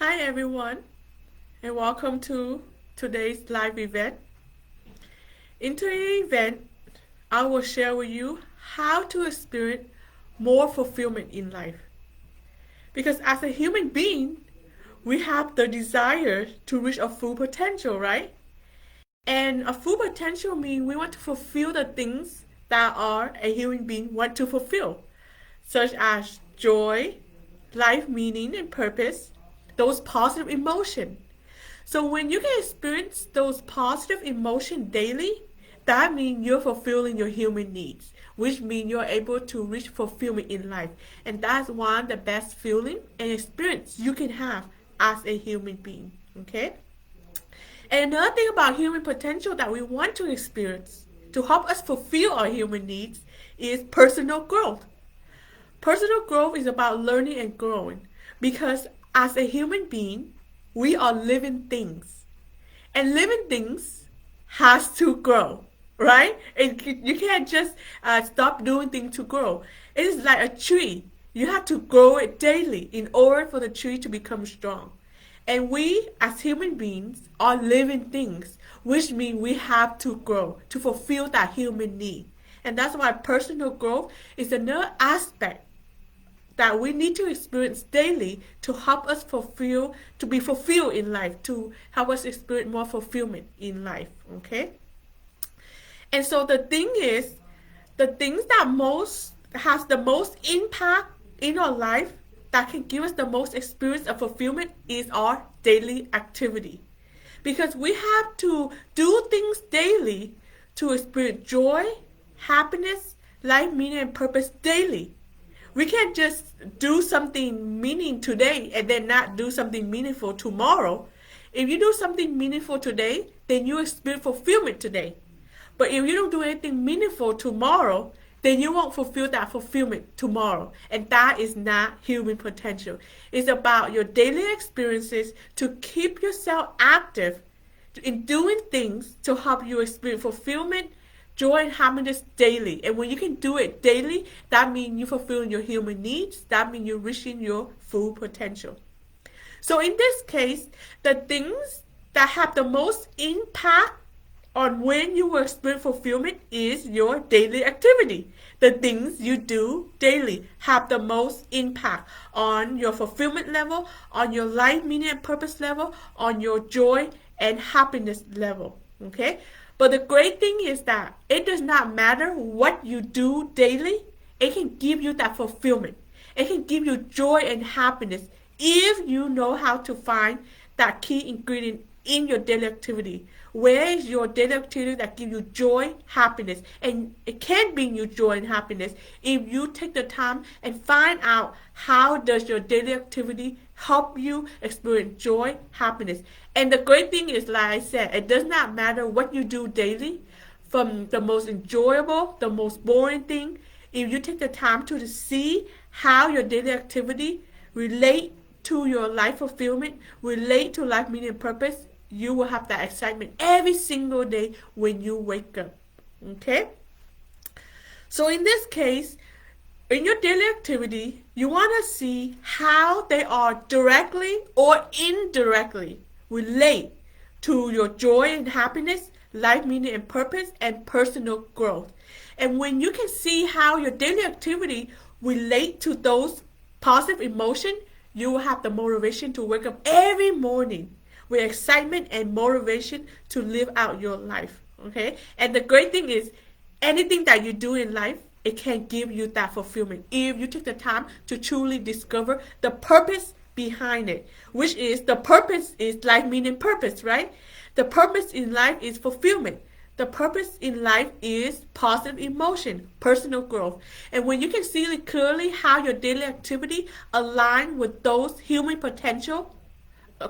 Hi everyone, and welcome to today's live event. In today's event, I will share with you how to experience more fulfillment in life. Because as a human being, we have the desire to reach our full potential, right? And a full potential means we want to fulfill the things that are a human being want to fulfill, such as joy, life meaning and purpose, those positive emotions. So when you can experience those positive emotions daily, that means you're fulfilling your human needs, which means you're able to reach fulfillment in life. And that's one of the best feeling and experience you can have as a human being. Okay? And another thing about human potential that we want to experience to help us fulfill our human needs is personal growth. Personal growth is about learning and growing because as a human being, we are living things. And living things has to grow, right? And you can't just stop doing things to grow. It is like a tree. You have to grow it daily in order for the tree to become strong. And we, as human beings, are living things, which means we have to grow to fulfill that human need. And that's why personal growth is another aspect that we need to experience daily to help us to be fulfilled in life, to help us experience more fulfillment in life. Okay? And so the thing is, the things that most has the most impact in our life that can give us the most experience of fulfillment is our daily activity. Because we have to do things daily to experience joy, happiness, life meaning and purpose daily. We can't just do something meaning today and then not do something meaningful tomorrow. If you do something meaningful today, then you experience fulfillment today. But if you don't do anything meaningful tomorrow, then you won't fulfill that fulfillment tomorrow. And that is not human potential. It's about your daily experiences to keep yourself active in doing things to help you experience fulfillment, joy, and happiness daily. And when you can do it daily, that means you're fulfilling your human needs. That means you're reaching your full potential. So in this case, the things that have the most impact on when you will experience fulfillment is your daily activity. The things you do daily have the most impact on your fulfillment level, on your life meaning and purpose level, on your joy and happiness level. Okay? But the great thing is that it does not matter what you do daily, it can give you that fulfillment. It can give you joy and happiness if you know how to find that key ingredient in your daily activity. Where is your daily activity that gives you joy, happiness? And it can bring you joy and happiness if you take the time and find out how does your daily activity help you experience joy, happiness. And the great thing is, like I said, it does not matter what you do daily, from the most enjoyable, the most boring thing. If you take the time to see how your daily activity relate to your life fulfillment, relate to life meaning and purpose, you will have that excitement every single day when you wake up. Okay? So in this case, in your daily activity, you want to see how they are directly or indirectly relate to your joy and happiness, life meaning and purpose, and personal growth. And when you can see how your daily activity relate to those positive emotions, you will have the motivation to wake up every morning with excitement and motivation to live out your life. Okay? And the great thing is, anything that you do in life, it can give you that fulfillment if you take the time to truly discover the purpose behind it, which is the purpose is life meaning purpose, right? The purpose in life is fulfillment. The purpose in life is positive emotion, personal growth. And when you can see clearly how your daily activity align with those human potential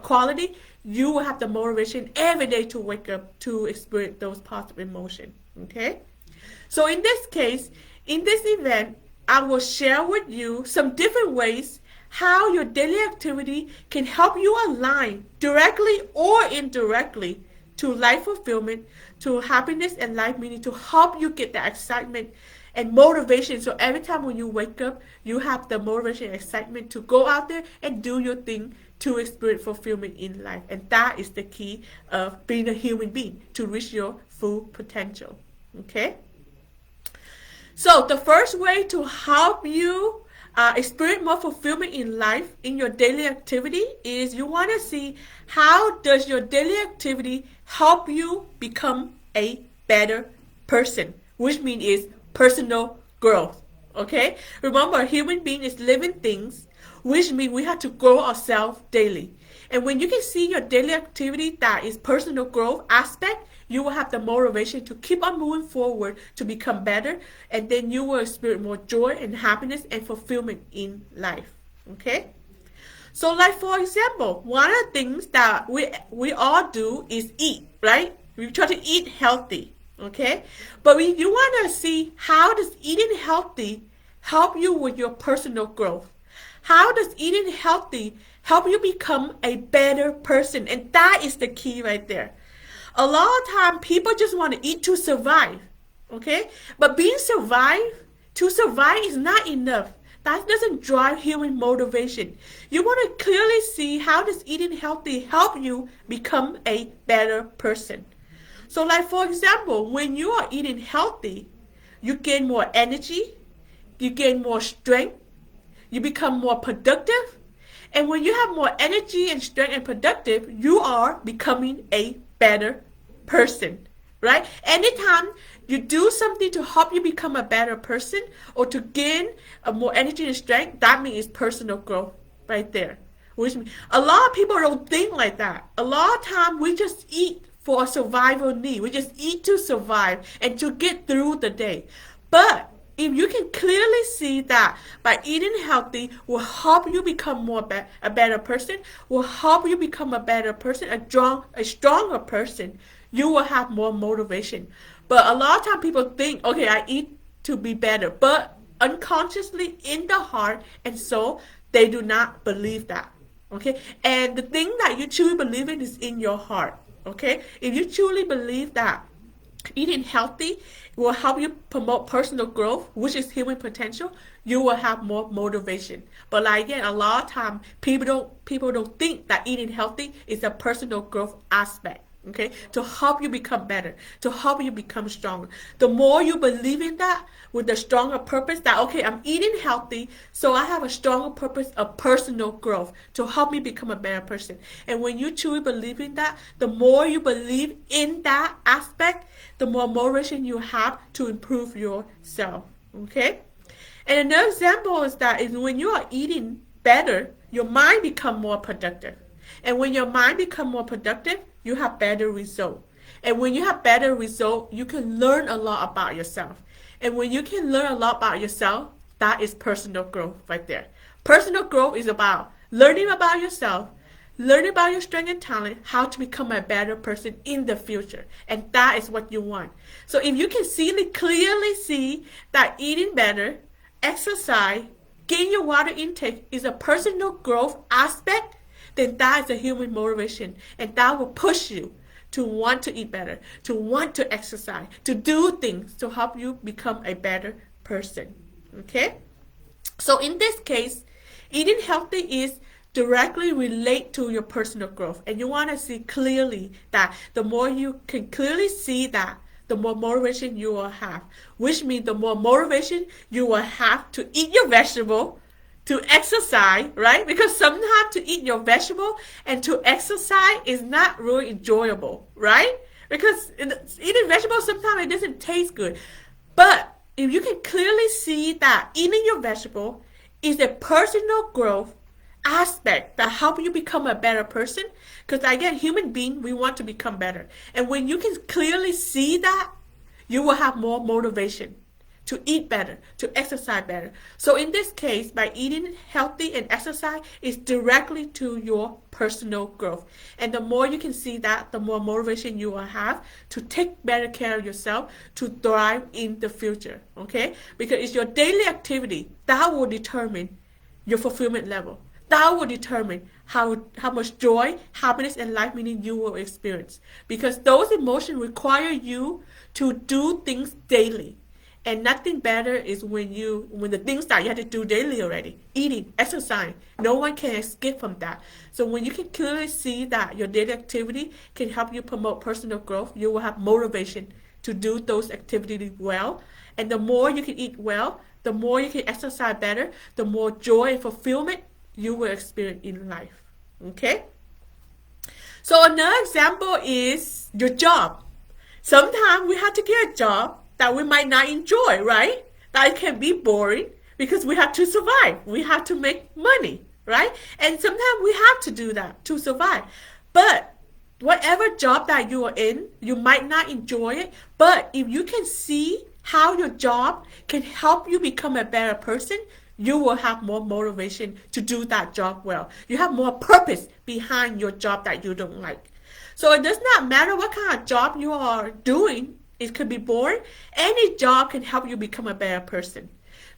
quality, you will have the motivation every day to wake up to experience those positive emotions. Okay? So in this case, in this event, I will share with you some different ways how your daily activity can help you align directly or indirectly to life fulfillment, to happiness and life meaning, to help you get that excitement and motivation. So every time when you wake up, you have the motivation and excitement to go out there and do your thing to experience fulfillment in life. And that is the key of being a human being, to reach your full potential. Okay? So the first way to help you experience more fulfillment in life in your daily activity is you want to see how does your daily activity help you become a better person, which means is personal growth. Okay? Remember, a human being is living things, which means we have to grow ourselves daily. And when you can see your daily activity that is personal growth aspect, you will have the motivation to keep on moving forward to become better, and then you will experience more joy and happiness and fulfillment in life. Okay? So like for example, one of the things that we all do is eat, right? We try to eat healthy. Okay? But you want to see how does eating healthy help you with your personal growth? How does eating healthy help you become a better person? And that is the key right there. A lot of time people just want to eat to survive, okay? But to survive is not enough. That doesn't drive human motivation. You want to clearly see how does eating healthy help you become a better person. So like for example, when you are eating healthy, you gain more energy, you gain more strength, you become more productive. And when you have more energy and strength and productive, you are becoming a better person, right? Anytime you do something to help you become a better person or to gain more energy and strength, that means it's personal growth right there. Which means a lot of people don't think like that. A lot of time we just eat for a survival need. We just eat to survive and to get through the day. But if you can clearly see that by eating healthy will help you become a better person, will help you become a better person, a stronger person, you will have more motivation. But a lot of times people think, okay, I eat to be better, but unconsciously in the heart and soul, they do not believe that. Okay, and the thing that you truly believe in is in your heart. Okay, if you truly believe that eating healthy will help you promote personal growth, which is human potential, you will have more motivation. But like again, a lot of time people don't think that eating healthy is a personal growth aspect. Okay, to help you become better, to help you become stronger. The more you believe in that with a stronger purpose that, okay, I'm eating healthy, so I have a stronger purpose of personal growth to help me become a better person. And when you truly believe in that, the more you believe in that aspect, the more motivation you have to improve yourself. Okay? And another example is that is when you are eating better, your mind becomes more productive. And when your mind becomes more productive, you have better results. And when you have better results, you can learn a lot about yourself. And when you can learn a lot about yourself, that is personal growth right there. Personal growth is about learning about yourself, learning about your strength and talent, how to become a better person in the future. And that is what you want. So if you can clearly see that eating better, exercise, gain your water intake is a personal growth aspect, then that is a human motivation, and that will push you to want to eat better, to want to exercise, to do things to help you become a better person. Okay? So in this case, eating healthy is directly relate to your personal growth, and you want to see clearly that the more you can clearly see that, the more motivation you will have, which means the more motivation you will have to eat your vegetable, to exercise, right? Because sometimes to eat your vegetable and to exercise is not really enjoyable, right? Because eating vegetables sometimes it doesn't taste good. But if you can clearly see that eating your vegetable is a personal growth aspect that help you become a better person, because again, human being, we want to become better. And when you can clearly see that, you will have more motivation to eat better, to exercise better. So in this case, by eating healthy and exercise is directly to your personal growth. And the more you can see that, the more motivation you will have to take better care of yourself, to thrive in the future, okay? Because it's your daily activity that will determine your fulfillment level. That will determine how much joy, happiness, and life meaning you will experience. Because those emotions require you to do things daily. And nothing better is when the things that you have to do daily already, eating, exercise, no one can escape from that. So when you can clearly see that your daily activity can help you promote personal growth, you will have motivation to do those activities well. And the more you can eat well, the more you can exercise better, the more joy and fulfillment you will experience in life. Okay? So another example is your job. Sometimes we have to get a job that we might not enjoy, right? That can be boring because we have to survive. We have to make money, right? And sometimes we have to do that to survive. But whatever job that you are in, you might not enjoy it. But if you can see how your job can help you become a better person, you will have more motivation to do that job well. You have more purpose behind your job that you don't like. So it does not matter what kind of job you are doing. It could be boring. Any job can help you become a better person.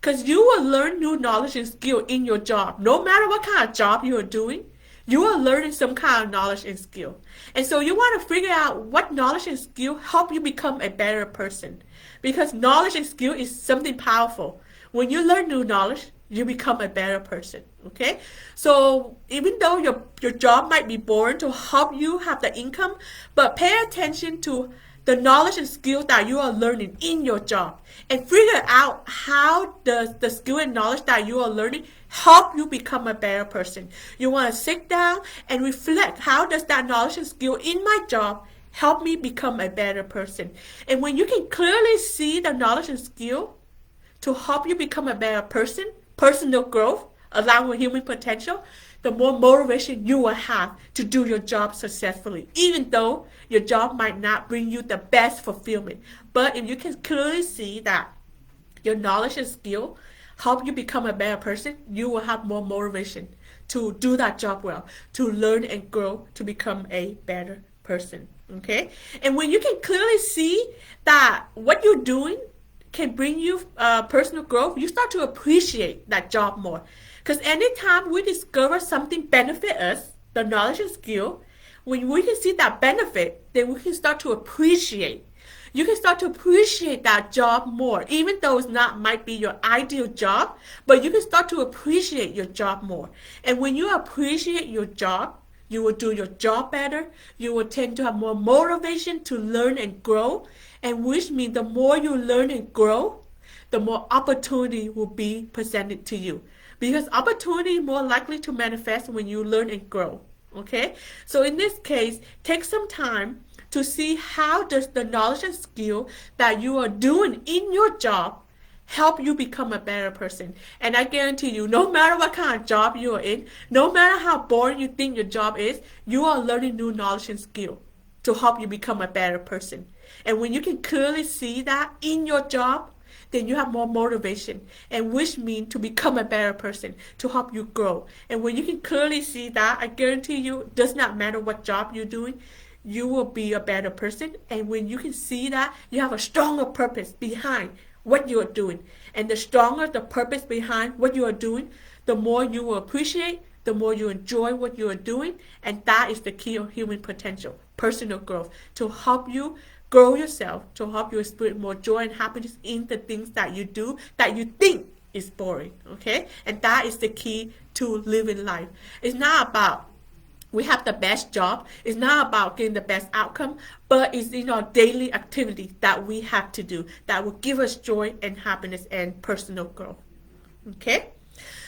Because you will learn new knowledge and skill in your job. No matter what kind of job you are doing, you are learning some kind of knowledge and skill. And so you want to figure out what knowledge and skill help you become a better person. Because knowledge and skill is something powerful. When you learn new knowledge, you become a better person. Okay? So even though your job might be boring to help you have the income, but pay attention to the knowledge and skill that you are learning in your job and figure out how does the skill and knowledge that you are learning help you become a better person. You want to sit down and reflect, how does that knowledge and skill in my job help me become a better person? And when you can clearly see the knowledge and skill to help you become a better person, personal growth, along with human potential, the more motivation you will have to do your job successfully, even though your job might not bring you the best fulfillment. But if you can clearly see that your knowledge and skill help you become a better person, you will have more motivation to do that job well, to learn and grow to become a better person. Okay? And when you can clearly see that what you're doing can bring you personal growth, you start to appreciate that job more. Because anytime we discover something benefit us, the knowledge and skill, when we can see that benefit, then we can start to appreciate. You can start to appreciate that job more, even though it's not might be your ideal job, but you can start to appreciate your job more. And when you appreciate your job, you will do your job better. You will tend to have more motivation to learn and grow. And which means the more you learn and grow, the more opportunity will be presented to you. Because opportunity is more likely to manifest when you learn and grow. Okay? So in this case, take some time to see how does the knowledge and skill that you are doing in your job help you become a better person. And I guarantee you, no matter what kind of job you are in, no matter how boring you think your job is, you are learning new knowledge and skill to help you become a better person. And when you can clearly see that in your job, then you have more motivation, and which means to become a better person, to help you grow. And when you can clearly see that, I guarantee you, it does not matter what job you're doing, you will be a better person. And when you can see that, you have a stronger purpose behind what you are doing. And the stronger the purpose behind what you are doing, the more you will appreciate, the more you enjoy what you are doing. And that is the key of human potential, personal growth, to help you grow yourself, to help you experience more joy and happiness in the things that you do that you think is boring. Okay? And that is the key to living life. It's not about we have the best job. It's not about getting the best outcome, but it's in our daily activities that we have to do that will give us joy and happiness and personal growth. Okay?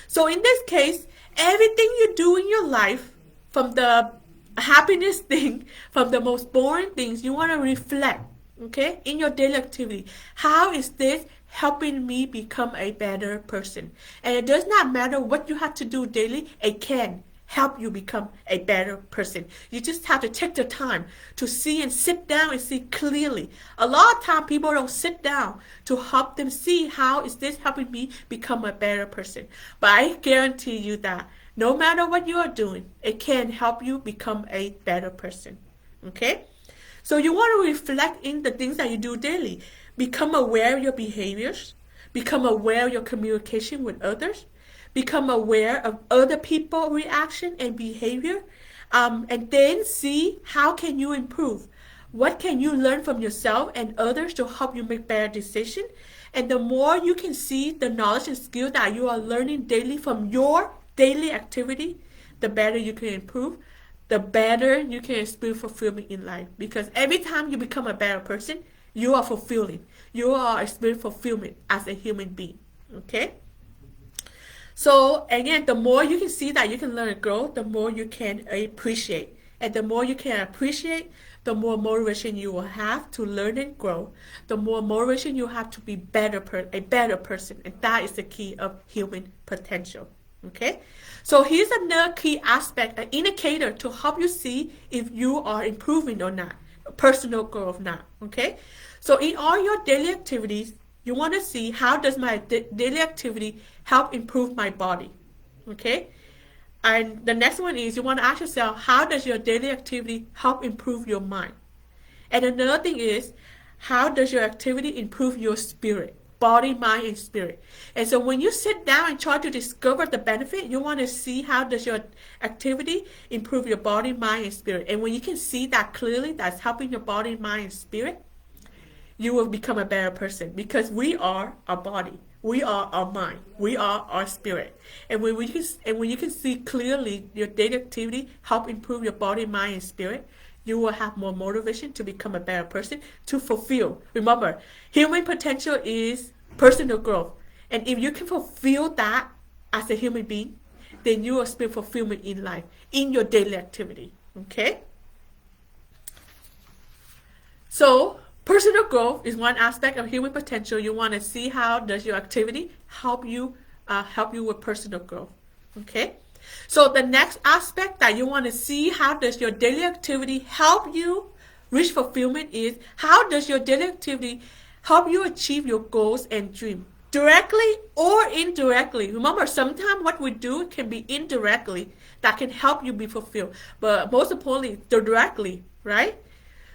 So in this case, everything you do in your life, from the happiness thing, from the most boring things, you want to reflect, okay, in your daily activity. How is this helping me become a better person? And it does not matter what you have to do daily, it can help you become a better person. You just have to take the time to see and sit down and see clearly. A lot of times people don't sit down to help them see how is this helping me become a better person. But I guarantee you that no matter what you are doing, it can help you become a better person. Okay? So you want to reflect in the things that you do daily. Become aware of your behaviors. Become aware of your communication with others. Become aware of other people's reaction and behavior. And then see how can you improve. What can you learn from yourself and others to help you make better decisions? And the more you can see the knowledge and skill that you are learning daily from your daily activity, the better you can improve, the better you can experience fulfillment in life. Because every time you become a better person, you are fulfilling. You are experiencing fulfillment as a human being. Okay? So again, the more you can see that you can learn and grow, the more you can appreciate. And the more you can appreciate, the more motivation you will have to learn and grow. The more motivation you have to be a better person. And that is the key of human potential. Okay? So here's another key aspect, an indicator to help you see if you are improving or not, personal growth or not. Okay? So in all your daily activities, you want to see how does my daily activity help improve my body. Okay? And the next one is you want to ask yourself, how does your daily activity help improve your mind? And another thing is, how does your activity improve your spirit? Body, mind, and spirit. And so when you sit down and try to discover the benefit, you want to see how does your activity improve your body, mind, and spirit. And when you can see that clearly, that's helping your body, mind, and spirit, you will become a better person, because we are our body, we are our mind, we are our spirit. And when you can see clearly your daily activity help improve your body, mind, and spirit, you will have more motivation to become a better person, to fulfill. Remember, human potential is personal growth. And if you can fulfill that as a human being, then you will experience fulfillment in life, in your daily activity. Okay? So, personal growth is one aspect of human potential. You want to see how does your activity help you with personal growth. Okay? So the next aspect that you want to see how does your daily activity help you reach fulfillment is how does your daily activity help you achieve your goals and dreams, directly or indirectly. Remember, sometimes what we do can be indirectly that can help you be fulfilled, but most importantly, directly, right?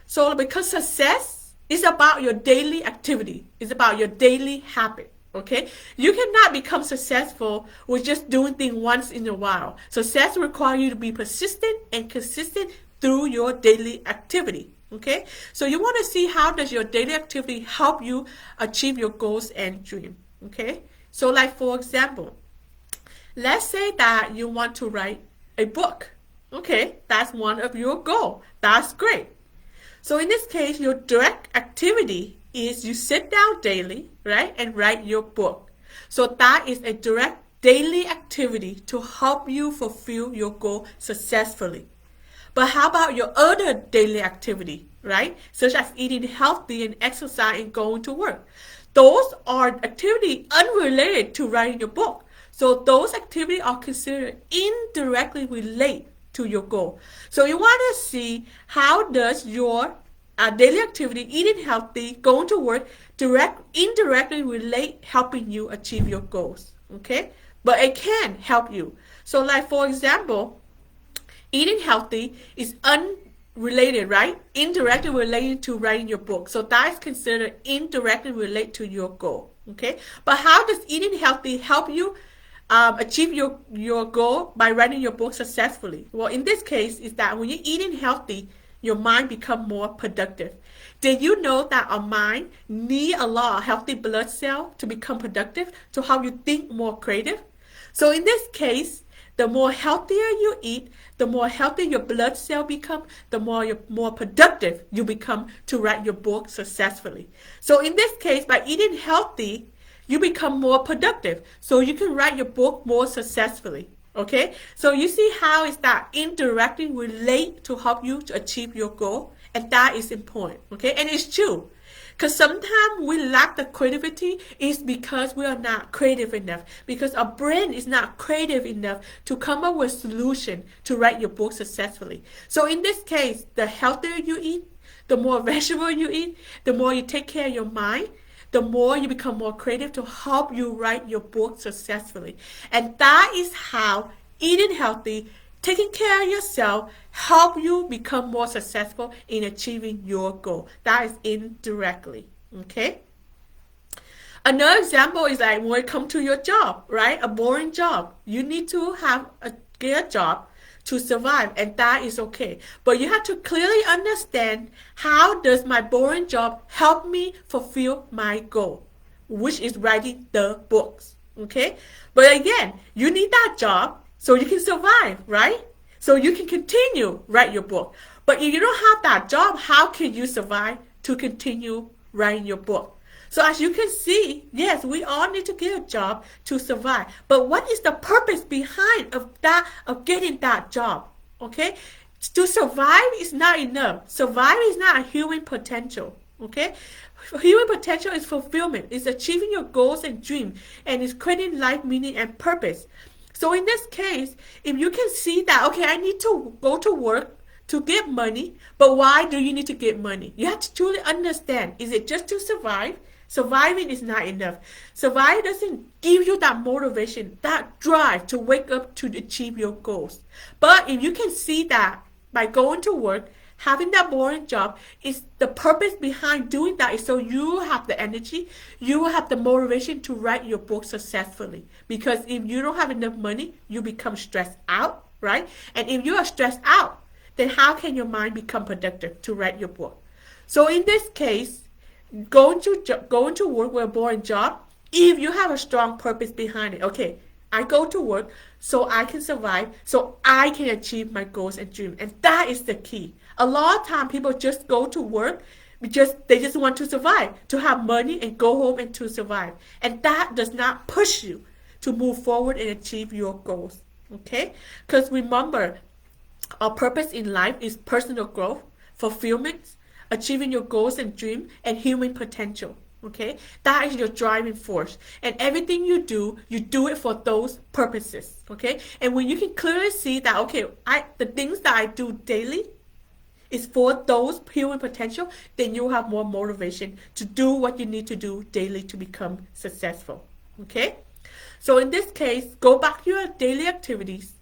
So because success is about your daily activity, it's about your daily habit. Okay, you cannot become successful with just doing things once in a while. Success requires you to be persistent and consistent through your daily activity. Okay, so you want to see how does your daily activity help you achieve your goals and dreams. Okay, so like for example, let's say that you want to write a book. Okay, that's one of your goals. That's great. So in this case, your direct activity is you sit down daily, right, and write your book. So that is a direct daily activity to help you fulfill your goal successfully. But how about your other daily activity, right, such as eating healthy and exercise and going to work? Those are activities unrelated to writing your book. So those activities are considered indirectly related to your goal. So you want to see how does your daily activity, eating healthy, going to work, indirectly relate helping you achieve your goals. Okay, but it can help you. So like for example, eating healthy is unrelated, right? Indirectly related to writing your book. So that is considered indirectly related to your goal. Okay, but how does eating healthy help you achieve your goal by writing your book successfully? Well, in this case, is that when you're eating healthy, your mind become more productive. Did you know that our mind need a lot of healthy blood cells to become productive, to help you think more creative? So in this case, the more healthier you eat, the more healthy your blood cell become, the more productive you become to write your book successfully. So in this case, by eating healthy, you become more productive, so you can write your book more successfully. Okay, so you see how is that indirectly relate to help you to achieve your goal, and that is important. Okay, and it's true, because sometimes we lack the creativity is because we are not creative enough, because our brain is not creative enough to come up with a solution to write your book successfully. So in this case, the healthier you eat, the more vegetable you eat, the more you take care of your mind, the more you become more creative to help you write your book successfully. And that is how eating healthy, taking care of yourself, help you become more successful in achieving your goal. That is indirectly. Okay? Another example is like when it comes to your job, right? A boring job. You need to get a job to survive, and that is okay. But you have to clearly understand, how does my boring job help me fulfill my goal? which is writing the books. Okay? But again, you need that job so you can survive, right? So you can continue write your book. But if you don't have that job, how can you survive to continue writing your book? So as you can see, yes, we all need to get a job to survive. But what is the purpose behind of getting that job? Okay? To survive is not enough. Survive is not a human potential. Okay? Human potential is fulfillment. It's achieving your goals and dreams, and it's creating life meaning and purpose. So in this case, if you can see that, okay, I need to go to work to get money, but why do you need to get money? You have to truly understand, is it just to survive? Surviving is not enough. Survive doesn't give you that motivation, that drive to wake up to achieve your goals. But if you can see that by going to work, having that boring job, is the purpose behind doing that is so you have the energy, you will have the motivation to write your book successfully. Because if you don't have enough money, you become stressed out, right? And if you are stressed out, then how can your mind become productive to write your book? So in this case, going to work with a boring job, if you have a strong purpose behind it, okay, I go to work so I can survive, so I can achieve my goals and dreams. And that is the key. A lot of time people just go to work because they just want to survive, to have money and go home and to survive. And that does not push you to move forward and achieve your goals. Okay? Because remember, our purpose in life is personal growth, fulfillment, achieving your goals and dreams, and human potential. Okay, that is your driving force, and everything you do it for those purposes. Okay, and when you can clearly see that, okay, the things that I do daily is for those human potential, then you have more motivation to do what you need to do daily to become successful. Okay, so in this case, go back to your daily activities.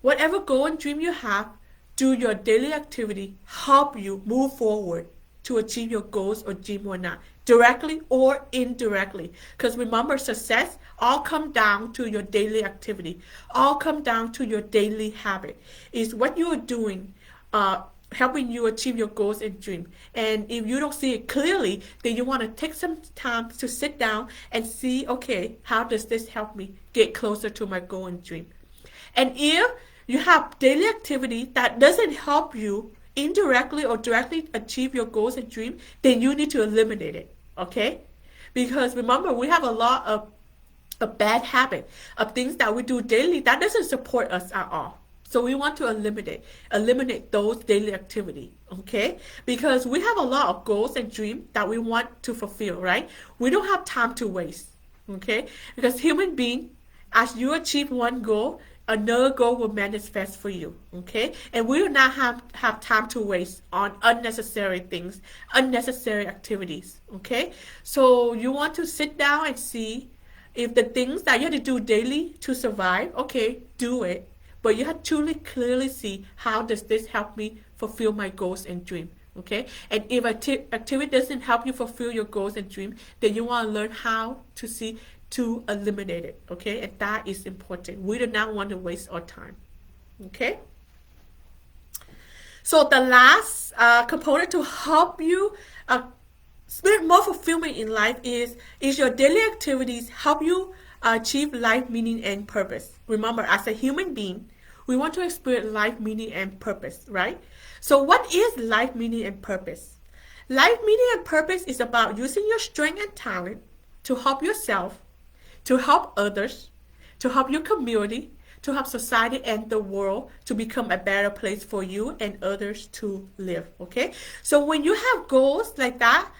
Whatever goal and dream you have, do your daily activity help you move forward to achieve your goals or dream or not, directly or indirectly. Because remember, success all come down to your daily activity, all come down to your daily habit. Is what you are doing helping you achieve your goals and dream. And if you don't see it clearly, then you want to take some time to sit down and see, okay, how does this help me get closer to my goal and dream? And if you have daily activity that doesn't help you indirectly or directly achieve your goals and dreams, then you need to eliminate it, okay? Because remember, we have a lot of a bad habit of things that we do daily that doesn't support us at all. So we want to eliminate those daily activity, okay? Because we have a lot of goals and dreams that we want to fulfill, right? We don't have time to waste, okay? Because human being, as you achieve one goal, another goal will manifest for you, okay? And we do not have time to waste on unnecessary things, unnecessary activities, okay? So you want to sit down and see if the things that you have to do daily to survive, okay, do it. But you have to truly clearly see, how does this help me fulfill my goals and dreams, okay? And if activity doesn't help you fulfill your goals and dreams, then you want to learn how to see to eliminate it, okay? And that is important. We do not want to waste our time, okay? So the last component to help you experience more fulfillment in life is your daily activities help you achieve life meaning and purpose. Remember, as a human being, we want to experience life meaning and purpose, right? So what is life meaning and purpose? Life meaning and purpose is about using your strength and talent to help yourself, to help others, to help your community, to help society and the world to become a better place for you and others to live, okay? So when you have goals like that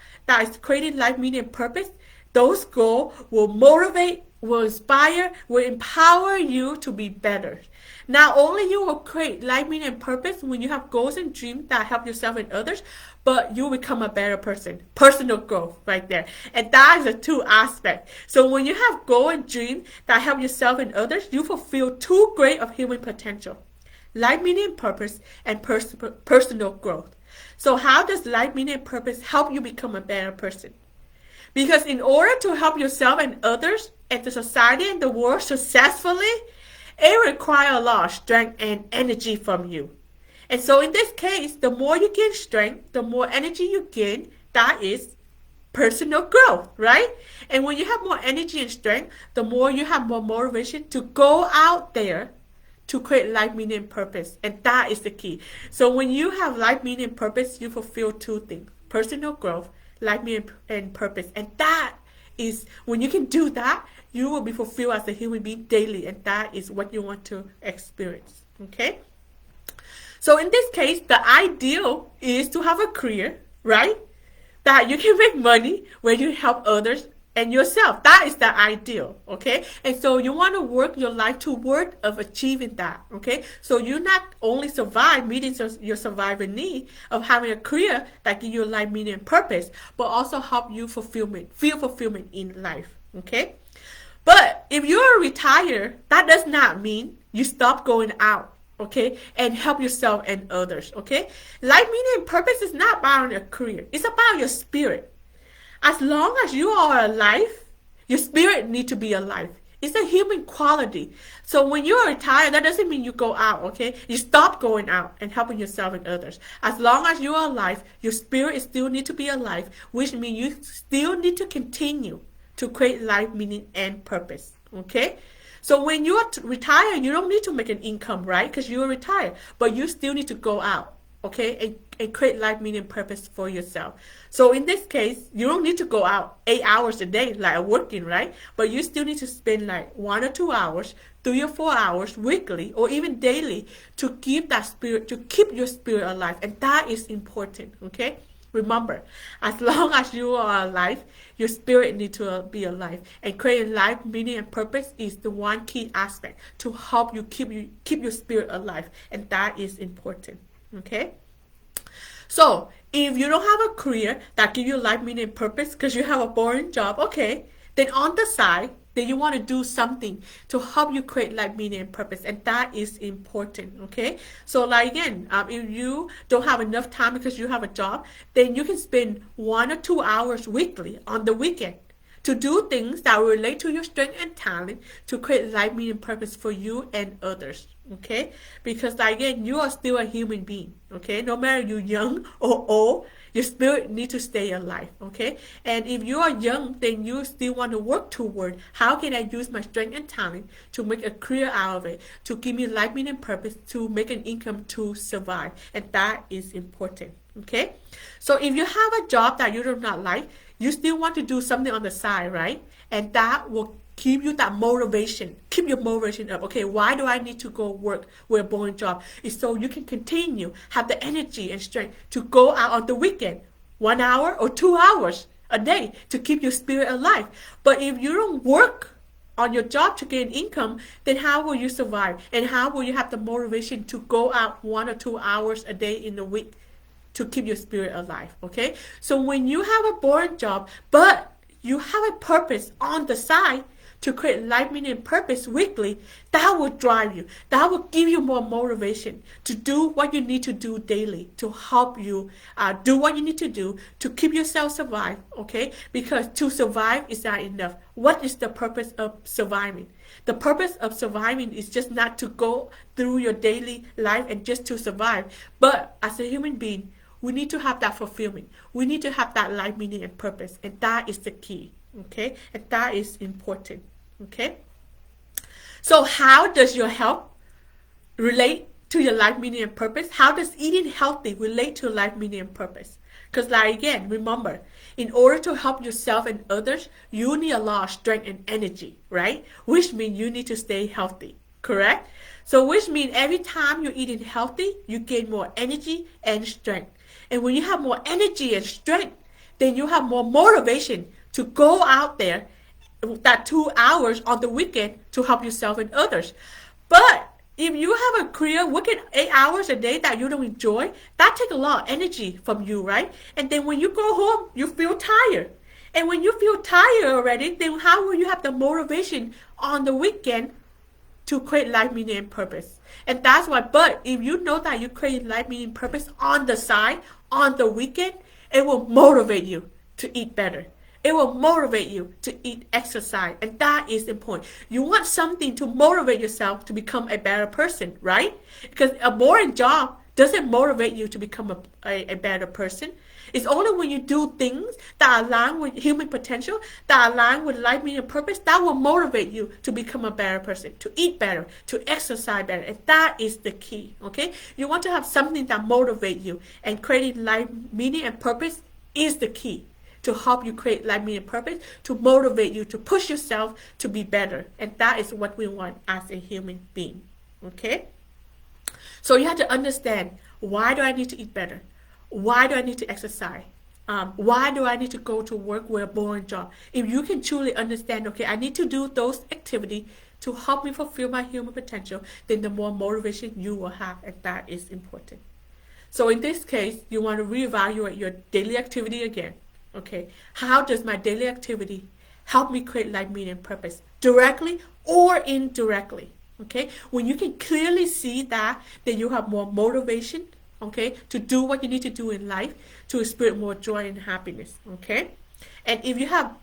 is creating life meaning and purpose, those goals will motivate, will inspire, will empower you to be better. Not only you will create life meaning and purpose when you have goals and dreams that help yourself and others, but you become a better person. Personal growth right there. And that is a two aspect. So when you have goal and dream that help yourself and others, you fulfill two great of human potential. Life meaning and purpose and personal growth. So how does life meaning and purpose help you become a better person? Because in order to help yourself and others and the society and the world successfully, it requires a lot of strength and energy from you. And so in this case, the more you gain strength, the more energy you gain, that is personal growth, right? And when you have more energy and strength, the more you have more motivation to go out there to create life meaning and purpose. And that is the key. So when you have life meaning and purpose, you fulfill two things: personal growth, life meaning and purpose. And that is, when you can do that, you will be fulfilled as a human being daily. And that is what you want to experience. Okay? So in this case, the ideal is to have a career, right? That you can make money when you help others and yourself. That is the ideal, okay? And so you want to work your life toward of achieving that, okay? So you not only survive, meeting your survival need of having a career that gives you life meaning and purpose, but also help you feel fulfillment in life, okay? But if you're retired, that does not mean you stop going out, okay, and help yourself and others, okay? Life meaning and purpose is not about a career. It's about your spirit. As long as you are alive, your spirit needs to be alive. It's a human quality. So when you're retired, that doesn't mean you go out, okay? You stop going out and helping yourself and others. As long as you are alive, your spirit still needs to be alive, which means you still need to continue to create life meaning and purpose, okay? So when you are retired, you don't need to make an income, right? Because you are retired, but you still need to go out, okay, and create life meaning and purpose for yourself. So in this case, you don't need to go out 8 hours a day like working, right? But you still need to spend like 1 or 2 hours, 3 or 4 hours weekly or even daily to keep that spirit, to keep your spirit alive. And that is important, okay? Remember, as long as you are alive, your spirit needs to be alive. And creating life, meaning, and purpose is the one key aspect to help you keep your spirit alive. And that is important. Okay? So, if you don't have a career that gives you life, meaning, and purpose because you have a boring job, okay, then on the side, then you want to do something to help you create life, meaning, and purpose, and that is important, okay? So like again, if you don't have enough time because you have a job, then you can spend 1 or 2 hours weekly on the weekend to do things that relate to your strength and talent to create life, meaning, and purpose for you and others, okay? Because like again, you are still a human being, okay? No matter you're young or old, your spirit needs to stay alive, okay? And if you are young, then you still want to work toward how can I use my strength and talent to make a career out of it, to give me life, meaning, and purpose, to make an income to survive. And that is important, okay? So if you have a job that you do not like, you still want to do something on the side, right? And that will keep you that motivation, keep your motivation up. Okay, why do I need to go work with a boring job? It's so you can continue, have the energy and strength to go out on the weekend, 1 hour or 2 hours a day to keep your spirit alive. But if you don't work on your job to gain income, then how will you survive? And how will you have the motivation to go out 1 or 2 hours a day in the week to keep your spirit alive? Okay, so when you have a boring job, but you have a purpose on the side to create life, meaning, and purpose weekly, that will drive you. That will give you more motivation to do what you need to do daily to help you do what you need to do to keep yourself survive, okay? Because to survive is not enough. What is the purpose of surviving? The purpose of surviving is just not to go through your daily life and just to survive. But as a human being, we need to have that fulfillment. We need to have that life, meaning, and purpose. And that is the key. Okay, and that is important. Okay, so how does your health relate to your life, meaning, and purpose? How does eating healthy relate to life, meaning, and purpose? Because like again, remember, in order to help yourself and others, you need a lot of strength and energy, right? Which means you need to stay healthy, correct? So which means every time you're eating healthy, you gain more energy and strength. And when you have more energy and strength, then you have more motivation to go out there that 2 hours on the weekend to help yourself and others. But if you have a career working 8 hours a day that you don't enjoy, that takes a lot of energy from you, right? And then when you go home, you feel tired. And when you feel tired already, then how will you have the motivation on the weekend to create life, meaning, and purpose? And that's why, but if you know that you create life, meaning, and purpose on the side, on the weekend, it will motivate you to eat better. It will motivate you to eat, exercise, and that is important. You want something to motivate yourself to become a better person, right? Because a boring job Does it motivate you to become a better person? It's only when you do things that align with human potential, that align with life meaning and purpose, that will motivate you to become a better person, to eat better, to exercise better. And that is the key, okay? You want to have something that motivates you, and creating life meaning and purpose is the key to help you create life meaning and purpose, to motivate you, to push yourself to be better. And that is what we want as a human being, okay? So you have to understand, why do I need to eat better? Why do I need to exercise? Why do I need to go to work with a boring job? If you can truly understand, okay, I need to do those activities to help me fulfill my human potential, then the more motivation you will have, and that is important. So in this case, you want to reevaluate your daily activity again. Okay, how does my daily activity help me create life meaning and purpose, directly or indirectly? Okay, when you can clearly see that, then you have more motivation, okay, to do what you need to do in life, to experience more joy and happiness. Okay, and if you have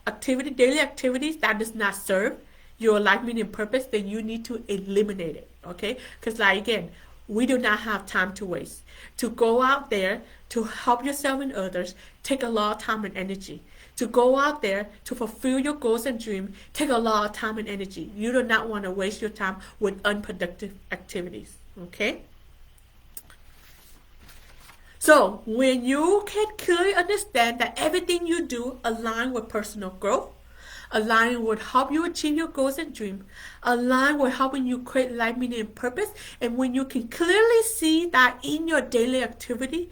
daily activities that does not serve your life meaning and purpose, then you need to eliminate it. Okay, because like again, we do not have time to waste. To go out there to help yourself and others take a lot of time and energy. To go out there to fulfill your goals and dreams take a lot of time and energy. You do not want to waste your time with unproductive activities. Okay? So when you can clearly understand that everything you do align with personal growth, align with help you achieve your goals and dreams, align with helping you create life meaning and purpose, and when you can clearly see that in your daily activity,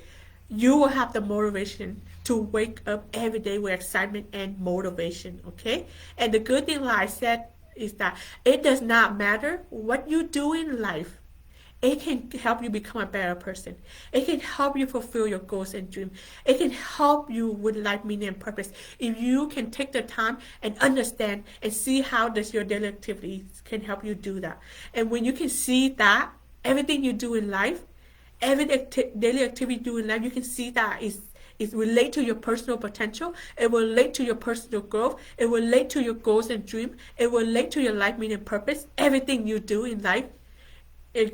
you will have the motivation to wake up every day with excitement and motivation, okay? And the good thing, like I said, is that it does not matter what you do in life. It can help you become a better person. It can help you fulfill your goals and dreams. It can help you with life meaning and purpose. If you can take the time and understand and see how does your daily activities can help you do that. And when you can see that, everything you do in life, every daily activity you do in life, you can see that is relate to your personal potential. It will relate to your personal growth. It will relate to your goals and dreams. It will relate to your life meaning and purpose. Everything you do in life,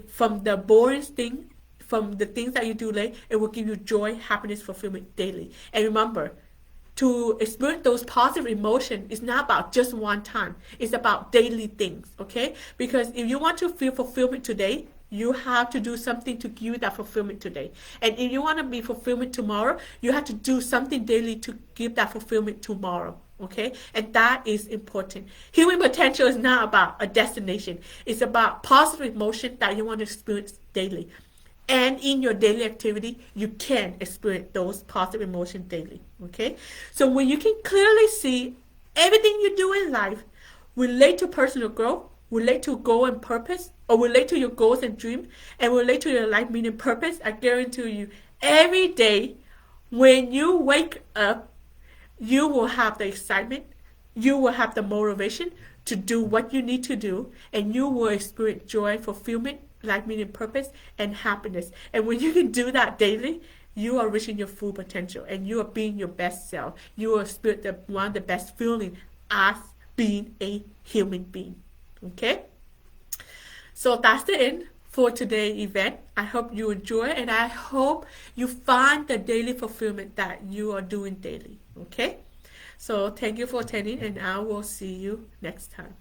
from the boring thing, from the things that you do late, it will give you joy, happiness, fulfillment daily. And remember, to experience those positive emotions is not about just one time. It's about daily things, okay? Because if you want to feel fulfillment today, you have to do something to give you that fulfillment today. And if you want to be fulfillment tomorrow, you have to do something daily to give that fulfillment tomorrow. Okay, and that is important. Human potential is not about a destination. It's about positive emotion that you want to experience daily. And in your daily activity, you can experience those positive emotions daily. Okay, so when you can clearly see everything you do in life relate to personal growth, relate to goal and purpose, or relate to your goals and dreams, and relate to your life meaning purpose, I guarantee you, every day when you wake up, you will have the excitement, you will have the motivation to do what you need to do, and you will experience joy, fulfillment, life meaning, purpose, and happiness. And when you can do that daily, you are reaching your full potential, and you are being your best self. You will experience one of the best feelings as being a human being. Okay? So that's the end for today's event. I hope you enjoy, and I hope you find the daily fulfillment that you are doing daily. Okay? So thank you for attending, and I will see you next time.